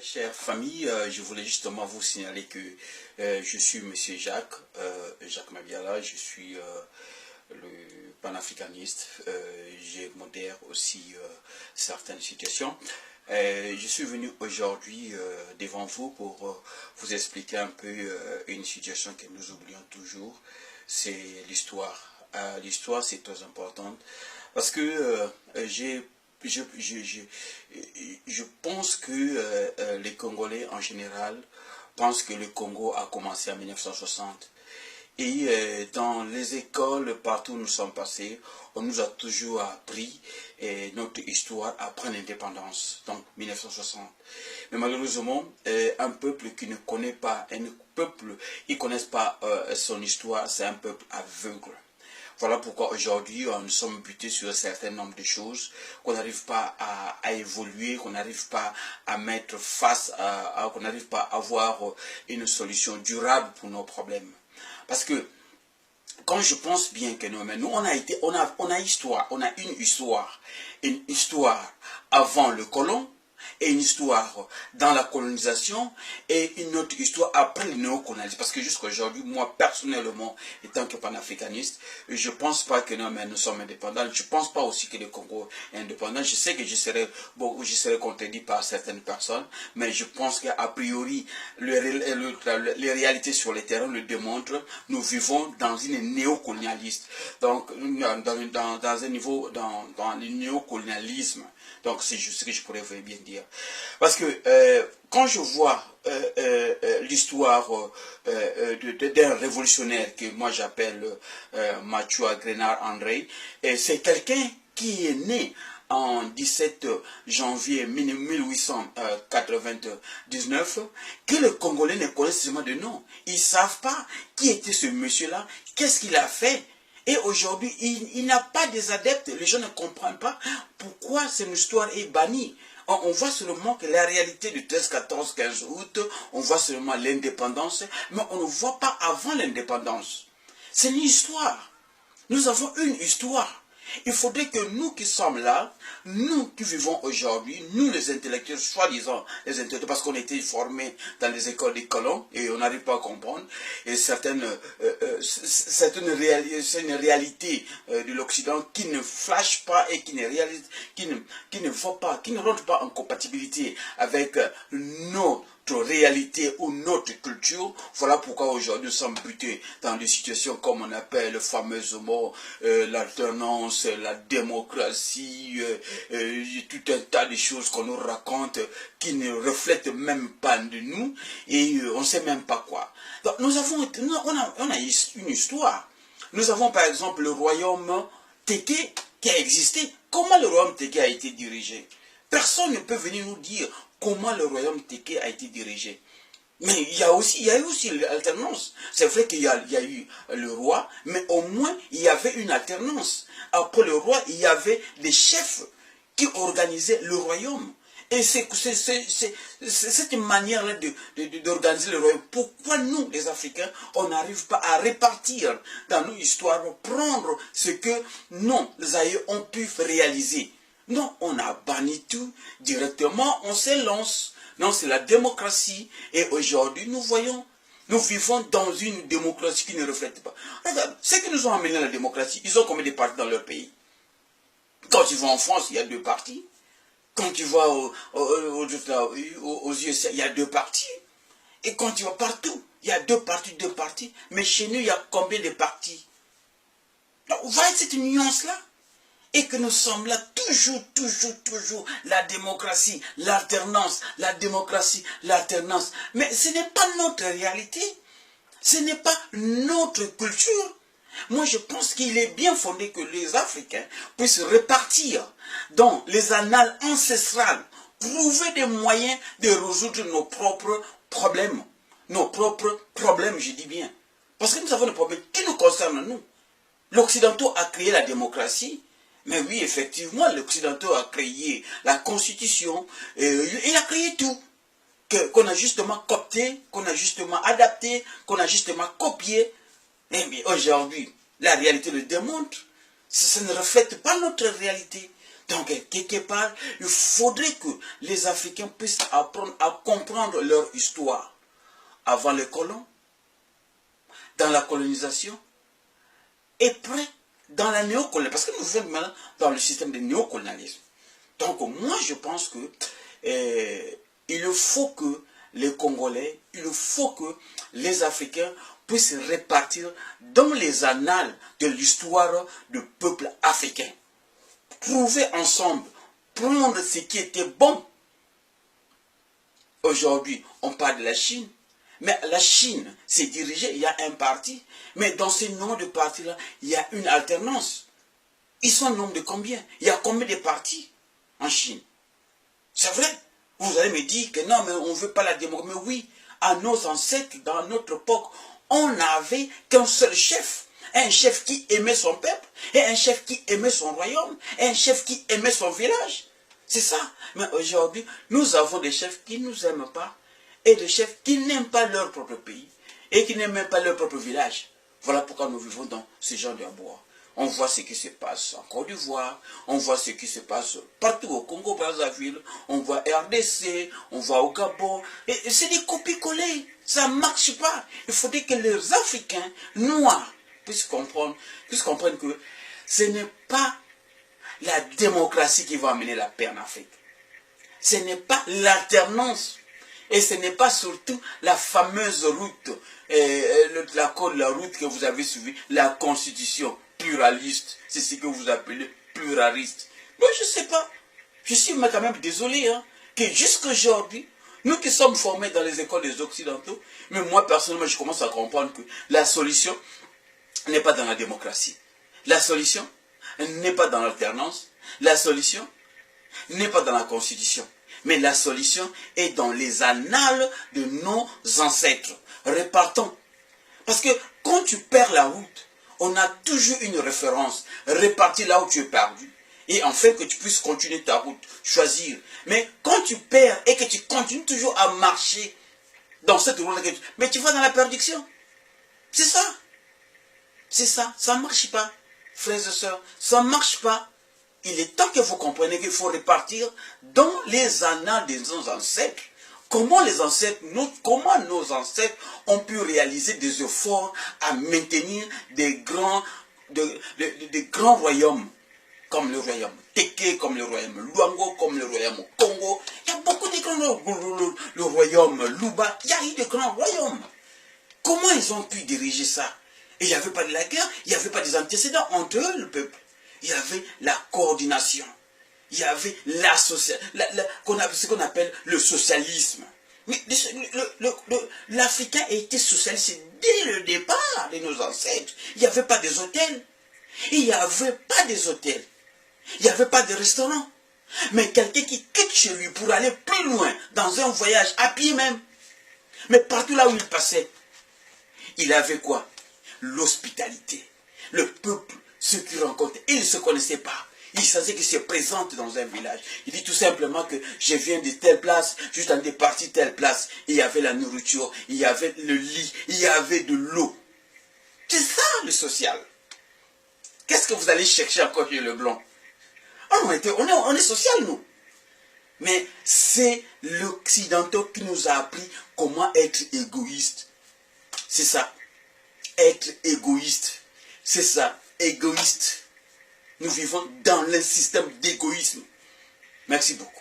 Chère famille, je voulais justement vous signaler que je suis Monsieur Jacques, Jacques Mabiala, je suis le panafricaniste, je modère aussi certaines situations. Je suis venu aujourd'hui devant vous pour vous expliquer un peu une situation que nous oublions toujours, c'est l'histoire. L'histoire, c'est très important parce que je pense que les Congolais en général pensent que le Congo a commencé en 1960. Et dans les écoles, partout où nous sommes passés, on nous a toujours appris notre histoire après l'indépendance, donc 1960. Mais malheureusement, un peuple qui ne connaît pas, ils ne connaissent pas son histoire, c'est un peuple aveugle. Voilà pourquoi aujourd'hui nous sommes butés sur un certain nombre de choses, qu'on n'arrive pas à évoluer, qu'on n'arrive pas à mettre face qu'on n'arrive pas à avoir une solution durable pour nos problèmes. Parce que quand je pense bien que nous on a une histoire avant le colon, et une histoire dans la colonisation et une autre histoire après le néocolonialisme. Parce que jusqu'à aujourd'hui, moi personnellement, étant que panafricaniste, je ne pense pas que nous sommes indépendants. Je ne pense pas aussi que le Congo est indépendant. Je sais que je serai contredit par certaines personnes, mais je pense qu'à priori, les réalités sur le terrain le démontrent. Nous vivons dans une néocolonialiste. Donc, dans un niveau, dans le néocolonialisme. Donc, c'est juste ce que je pourrais bien dire. Parce que quand je vois l'histoire d'un révolutionnaire que moi j'appelle Mathieu Grenard André, c'est quelqu'un qui est né en 17 janvier 1899, que les Congolais ne connaissent seulement de nom. Ils ne savent pas qui était ce monsieur-là, qu'est-ce qu'il a fait. Et aujourd'hui, il n'a pas des adeptes. Les gens ne comprennent pas pourquoi cette histoire est bannie. On voit seulement que la réalité du 13, 14, 15 août, on voit seulement l'indépendance, mais on ne voit pas avant l'indépendance. C'est une histoire. Nous avons une histoire. Il faudrait que nous qui sommes là, nous qui vivons aujourd'hui, nous les intellectuels, soi-disant les intellectuels, parce qu'on a été formés dans les écoles des colons et on n'arrive pas à comprendre, et c'est une réalité de l'Occident qui ne flash pas et qui ne réalise, qui ne voit pas, qui ne rentre pas en compatibilité avec notre réalité ou notre culture. Voilà pourquoi aujourd'hui nous sommes butés dans des situations comme on appelle le fameux mot l'alternance, la démocratie, tout un tas de choses qu'on nous raconte qui ne reflètent même pas de nous et on ne sait même pas quoi. Donc on a une histoire. Nous avons par exemple le royaume Téké qui a existé. Comment le royaume Téké a été dirigé? Personne ne peut venir nous dire comment le royaume Téké a été dirigé. Mais il y a eu aussi l'alternance. C'est vrai qu'il y a eu le roi, mais au moins il y avait une alternance. Après le roi, il y avait des chefs qui organisaient le royaume. Et c'est cette manière-là d'organiser le royaume. Pourquoi nous, les Africains, on n'arrive pas à répartir dans nos histoires, prendre ce que les aïeux ont pu réaliser? Non, on a banni tout directement, on s'élance. Non, c'est la démocratie. Et aujourd'hui, nous vivons dans une démocratie qui ne reflète pas. Regarde, ceux qui nous ont amené à la démocratie, ils ont combien de partis dans leur pays? Quand tu vas en France, il y a 2 partis. Quand tu vas aux USA, il y a 2 partis. Et quand tu vas partout, il y a 2 partis. Mais chez nous, il y a combien de partis? Donc, vous voyez cette nuance-là? Et que nous sommes là toujours, la démocratie, l'alternance, la démocratie, l'alternance. Mais ce n'est pas notre réalité, ce n'est pas notre culture. Moi, je pense qu'il est bien fondé que les Africains puissent répartir dans les annales ancestrales, trouver des moyens de résoudre nos propres problèmes. Nos propres problèmes, je dis bien. Parce que nous avons des problèmes qui nous concernent, nous. L'Occidentaux a créé la démocratie. Mais oui, effectivement, l'Occidentaux a créé la Constitution, il a créé tout, qu'on a justement coopté, qu'on a justement adapté, qu'on a justement copié. Mais aujourd'hui, la réalité le démontre, ça ne reflète pas notre réalité. Donc, quelque part, il faudrait que les Africains puissent apprendre à comprendre leur histoire. Avant les colons, dans la colonisation, et près dans la néocolonialisme. Parce que nous sommes maintenant dans le système de néocolonialisme. Donc, moi, je pense que il faut que les Congolais, il faut que les Africains puissent répartir dans les annales de l'histoire du peuple africain. Trouver ensemble, prendre ce qui était bon. Aujourd'hui, on parle de la Chine, mais la Chine s'est dirigée, il y a un parti, mais dans ce nom de parti-là, il y a une alternance. Ils sont nombre de combien? Il y a combien de partis en Chine? C'est vrai. Vous allez me dire que non, mais on ne veut pas la démocratie. Mais oui, à nos ancêtres, dans notre époque, on n'avait qu'un seul chef. Un chef qui aimait son peuple, et un chef qui aimait son royaume, et un chef qui aimait son village. C'est ça. Mais aujourd'hui, nous avons des chefs qui ne nous aiment pas, et des chefs qui n'aiment pas leur propre pays, et qui n'aiment même pas leur propre village. Voilà pourquoi nous vivons dans ce genre de bois. On voit ce qui se passe en Côte d'Ivoire, on voit ce qui se passe partout au Congo-Brazzaville, on voit RDC, on voit au Gabon. Et c'est des copies-collées, ça ne marche pas. Il faudrait que les Africains noirs puissent comprendre que ce n'est pas la démocratie qui va amener la paix en Afrique. Ce n'est pas l'alternance. Et ce n'est pas surtout la fameuse route, la route que vous avez suivie, la constitution pluraliste. C'est ce que vous appelez pluraliste. Moi, je ne sais pas. Je suis quand même désolé que jusqu'aujourd'hui, nous qui sommes formés dans les écoles des Occidentaux, mais moi personnellement, je commence à comprendre que la solution n'est pas dans la démocratie. La solution n'est pas dans l'alternance. La solution n'est pas dans la constitution. Mais la solution est dans les annales de nos ancêtres. Répartons. Parce que quand tu perds la route, on a toujours une référence. Répartis là où tu es perdu. Et en fait que tu puisses continuer ta route. Choisir. Mais quand tu perds et que tu continues toujours à marcher dans cette route, mais tu vas dans la perdition. C'est ça. C'est ça. Ça ne marche pas. Frères et sœurs, ça ne marche pas. Il est temps que vous compreniez qu'il faut répartir dans les annales de nos ancêtres. Comment nos ancêtres ont pu réaliser des efforts à maintenir des grands royaumes, comme le royaume Téké, comme le royaume Luango, comme le royaume Congo. Il y a beaucoup de grands royaumes, le royaume Luba, il y a eu de grands royaumes. Comment ils ont pu diriger ça? Et il n'y avait pas de la guerre, il n'y avait pas des antécédents entre eux, le peuple. Il y avait la coordination. Il y avait ce qu'on appelle le socialisme. Mais l'Africain a été socialiste dès le départ de nos ancêtres. Il n'y avait pas des hôtels. Il n'y avait pas des hôtels. Il n'y avait pas de restaurants. Mais quelqu'un qui quitte chez lui pour aller plus loin, dans un voyage, à pied même. Mais partout là où il passait, il avait quoi? L'hospitalité. Le peuple, ceux qui rencontrent, ils ne se connaissaient pas. Il savait qu'ils se présentent dans un village. Il dit tout simplement que je viens de telle place, juste en des parties telle place. Il y avait la nourriture, il y avait le lit, il y avait de l'eau. C'est ça le social. Qu'est-ce que vous allez chercher encore chez le blanc? On est social, nous. Mais c'est l'Occidental qui nous a appris comment être égoïste. C'est ça. Être égoïste. C'est ça. Égoïste. Nous vivons dans le système d'égoïsme. Merci beaucoup.